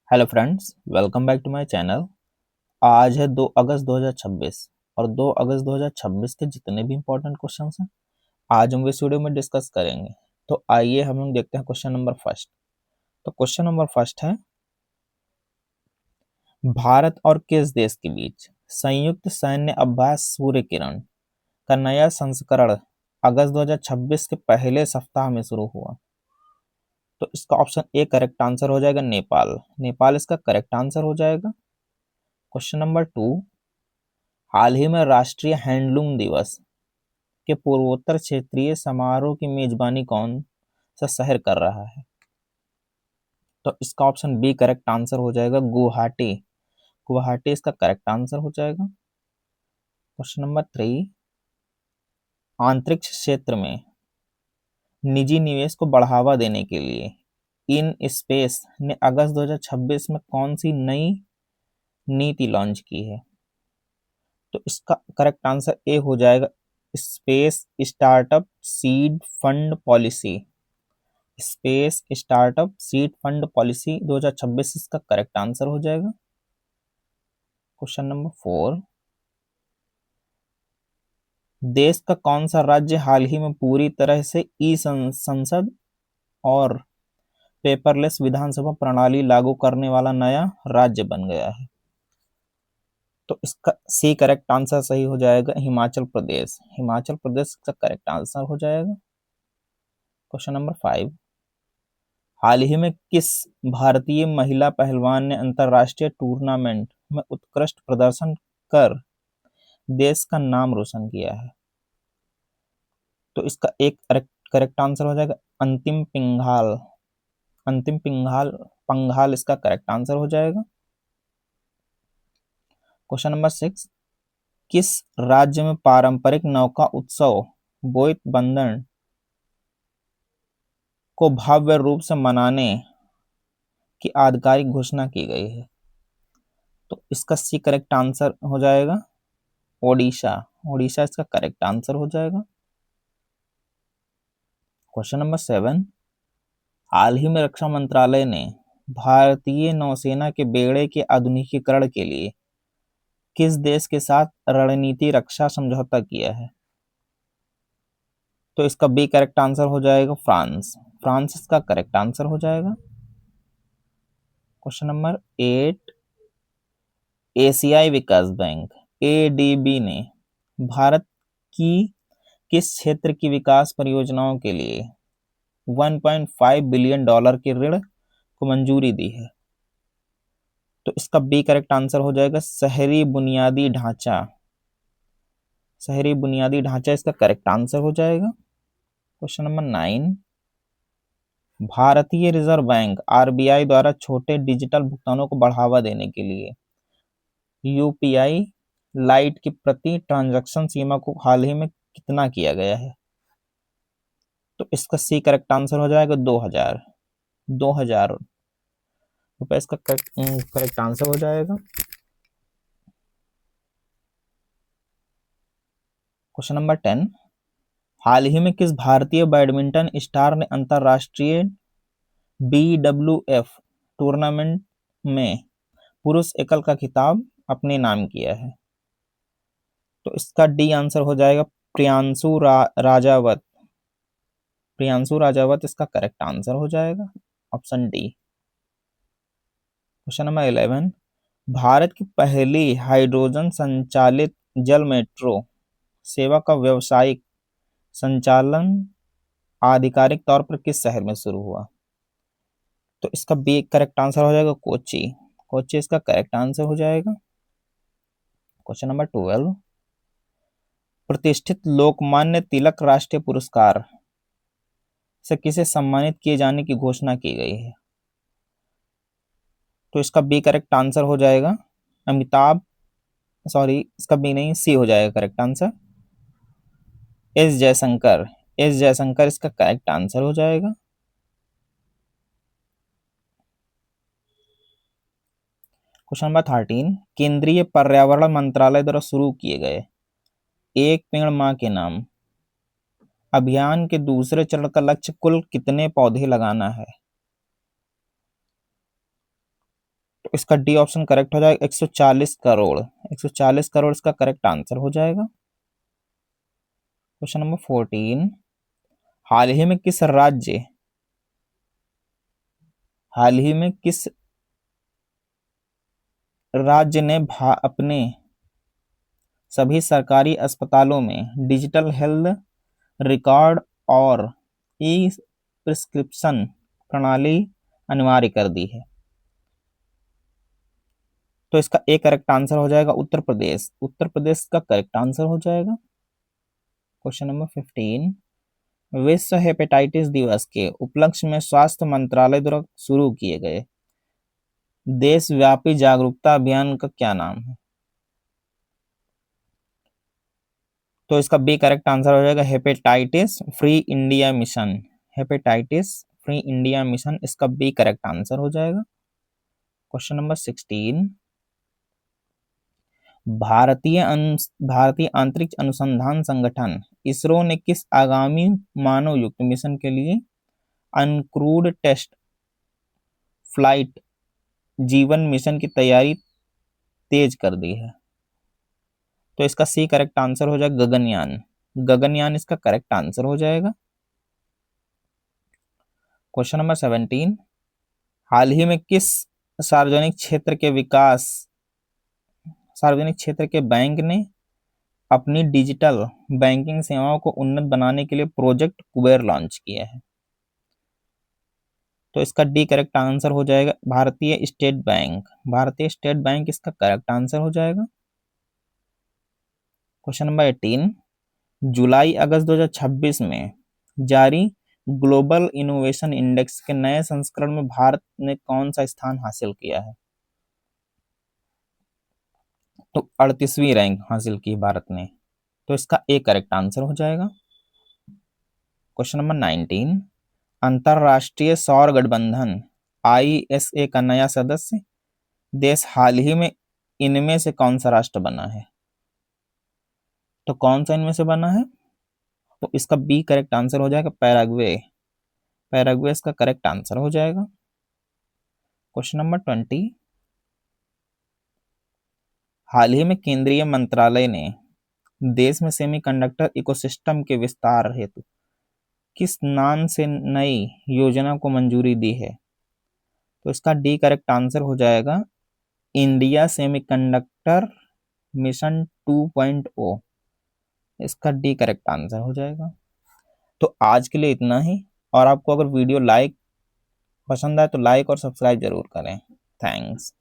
Hello friends, welcome back to my channel. आज है 2 अगस्त 2026 और 2 अगस्त 2026 के जितने भी इंपॉर्टेंट क्वेश्चंस हैं आज हम इस वीडियो में डिस्कस करेंगे। तो आइए हम लोग देखते हैं क्वेश्चन नंबर फर्स्ट। तो क्वेश्चन नंबर फर्स्ट है, भारत और किस देश के बीच संयुक्त सैन्य अभ्यास सूर्य किरण का नया संस्करण अगस्त 2026 के पहले सप्ताह में शुरू हुआ? तो इसका ऑप्शन ए करेक्ट आंसर हो जाएगा नेपाल। नेपाल इसका करेक्ट आंसर हो जाएगा। क्वेश्चन नंबर टू, हाल ही में राष्ट्रीय हैंडलूम दिवस के पूर्वोत्तर क्षेत्रीय समारोह की मेजबानी कौन सा शहर कर रहा है? तो इसका ऑप्शन बी करेक्ट आंसर हो जाएगा, गुवाहाटी। गुवाहाटी इसका करेक्ट आंसर हो जाएगा। क्वेश्चन नंबर थ्री, अंतरिक्ष क्षेत्र में निजी निवेश को बढ़ावा देने के लिए इन स्पेस ने अगस्त 2026 में कौन सी नई नीति लॉन्च की है? तो इसका करेक्ट आंसर ए हो जाएगा, space startup seed fund policy. Space startup seed fund policy 2026 इसका करेक्ट आंसर हो जाएगा। क्वेश्चन नंबर फोर, देश का कौन सा राज्य हाल ही में पूरी तरह से ई संसद और पेपरलेस विधानसभा प्रणाली लागू करने वाला नया राज्य बन गया है? तो इसका सी करेक्ट आंसर सही हो जाएगा, हिमाचल प्रदेश। हिमाचल प्रदेश का करेक्ट आंसर हो जाएगा। क्वेश्चन नंबर फाइव, हाल ही में किस भारतीय महिला पहलवान ने अंतरराष्ट्रीय टूर्नामेंट में उत्कृष्ट प्रदर्शन कर देश का नाम रोशन किया है? तो इसका एक करेक्ट आंसर हो जाएगा, अंतिम पिंघाल। अंतिम पिंघाल पंघाल इसका करेक्ट आंसर हो जाएगा। क्वेश्चन नंबर सिक्स, किस राज्य में पारंपरिक नौका उत्सव बोइत बंदर को भव्य रूप से मनाने की आधिकारिक घोषणा की गई है? तो इसका सी करेक्ट आंसर हो जाएगा, ओडिशा। ओडिशा इसका करेक्ट आंसर हो जाएगा। क्वेश्चन नंबर सेवन, हाल ही में रक्षा मंत्रालय ने भारतीय नौसेना के बेड़े के आधुनिकीकरण के लिए किस देश के साथ रणनीति रक्षा समझौता किया है? तो इसका बी करेक्ट आंसर हो जाएगा, फ्रांस। फ्रांस इसका करेक्ट आंसर हो जाएगा। क्वेश्चन नंबर एट, एशियाई विकास बैंक एडीबी ने भारत की किस क्षेत्र की विकास परियोजनाओं के लिए 1.5 बिलियन डॉलर के ऋण को मंजूरी दी है? तो इसका बी करेक्ट आंसर हो जाएगा, शहरी बुनियादी ढांचा। शहरी बुनियादी ढांचा इसका करेक्ट आंसर हो जाएगा। क्वेश्चन नंबर नाइन, भारतीय रिजर्व बैंक आरबीआई द्वारा छोटे डिजिटल भुगतानों को बढ़ावा देने के लिए यूपीआई लाइट की प्रति ट्रांजैक्शन सीमा को हाल ही में कितना किया गया है? तो इसका सी करेक्ट आंसर हो जाएगा, 2000 रुपए इसका करेक्ट आंसर हो जाएगा। क्वेश्चन नंबर 10, हाल ही में किस भारतीय बैडमिंटन स्टार ने अंतरराष्ट्रीय BWF टूर्नामेंट में पुरुष एकल का खिताब अपने नाम किया है? तो इसका डी आंसर हो जाएगा, राजावत। प्रियांशु राजावत इसका करेक्ट आंसर हो जाएगा, option D. Question number 11, Bharat की पहली हाइड्रोजन संचालित जल मेट्रो सेवा का व्यावसायिक संचालन आधिकारिक तौर पर किस शहर में शुरू हुआ? तो इसका बी करेक्ट आंसर हो जाएगा, कोच्चि। कोच्चि इसका करेक्ट आंसर हो जाएगा। क्वेश्चन नंबर 12, प्रतिष्ठित लोकमान्य तिलक राष्ट्रीय पुरस्कार से किसे सम्मानित किए जाने की घोषणा की गई है? तो इसका बी करेक्ट आंसर हो जाएगा, अमिताभ, सॉरी इसका बी नहीं, सी हो जाएगा correct answer, S Jaishankar. S Jaishankar इसका करेक्ट आंसर हो जाएगा। क्वेश्चन नंबर 13, केंद्रीय पर्यावरण मंत्रालय द्वारा शुरू किए गए एक पेड़ मां के नाम अभियान के दूसरे चरण का लक्ष्य कुल कितने पौधे लगाना है? तो इसका डी ऑप्शन करेक्ट हो जाएगा। 140 करोड़, 140 करोड़ इसका करेक्ट आंसर हो जाएगा। क्वेश्चन नंबर 14, हाल ही में किस राज्य हाल ही में किस राज्य ने अपने सभी सरकारी अस्पतालों में डिजिटल हेल्थ रिकॉर्ड और ई प्रिस्क्रिप्शन प्रणाली अनिवार्य कर दी है? तो इसका ए करेक्ट आंसर हो जाएगा उत्तर प्रदेश। उत्तर प्रदेश का करेक्ट आंसर हो जाएगा। क्वेश्चन नंबर 15, विश्व हेपेटाइटिस दिवस के उपलक्ष्य में स्वास्थ्य मंत्रालय द्वारा शुरू किए गए देशव्यापी जागरूकता अभियान का क्या नाम है? तो इसका बी करेक्ट आंसर हो जाएगा hepatitis free India mission. Hepatitis free India mission इसका बी करेक्ट आंसर हो जाएगा। क्वेश्चन नंबर 16, भारतीय अंतरिक्ष अनुसंधान संगठन इसरो ने किस आगामी मानव युक्त मिशन के लिए अनक्रूड टेस्ट फ्लाइट जीवन मिशन की तैयारी तेज कर दी है? तो इसका सी करेक्ट आंसर हो जाएगा गगनयान। गगनयान इसका करेक्ट आंसर हो जाएगा। क्वेश्चन नंबर 17, हाल ही में किस सार्वजनिक क्षेत्र के बैंक ने अपनी डिजिटल बैंकिंग सेवाओं को उन्नत बनाने के लिए प्रोजेक्ट कुबेर लॉन्च किया है? तो इसका डी करेक्ट आंसर हो जाएगा भारतीय स्टेट बैंक। भारतीय स्टेट बैंक इसका करेक्ट आंसर हो जाएगा। क्वेश्चन नंबर 18, जुलाई अगस्त 2026 में जारी ग्लोबल इनोवेशन इंडेक्स के नए संस्करण में भारत ने कौन सा स्थान हासिल किया है? तो 38वीं रैंक हासिल की भारत ने। तो इसका ए करेक्ट आंसर हो जाएगा। क्वेश्चन नंबर 19, अंतरराष्ट्रीय सौर गठबंधन ISA का नया सदस्य देश हाल ही में इनमें से कौन सा राष्ट्र बना है? तो कौन सा इनमें से बना है? तो इसका बी करेक्ट आंसर हो जाएगा पैराग्वे। पैराग्वे इसका करेक्ट आंसर हो जाएगा। क्वेश्चन नंबर 20, हाल ही में केंद्रीय मंत्रालय ने देश में सेमीकंडक्टर इकोसिस्टम के विस्तार हेतु किस नाम से नई योजना को मंजूरी दी है? तो इसका डी करेक्ट आंसर हो जाएगा इंडिया सेमीकंडक्टर मिशन 2.0। इसका डी करेक्ट आंसर हो जाएगा। तो आज के लिए इतना ही, और आपको अगर वीडियो पसंद आए तो लाइक और सब्सक्राइब जरूर करें। थैंक्स।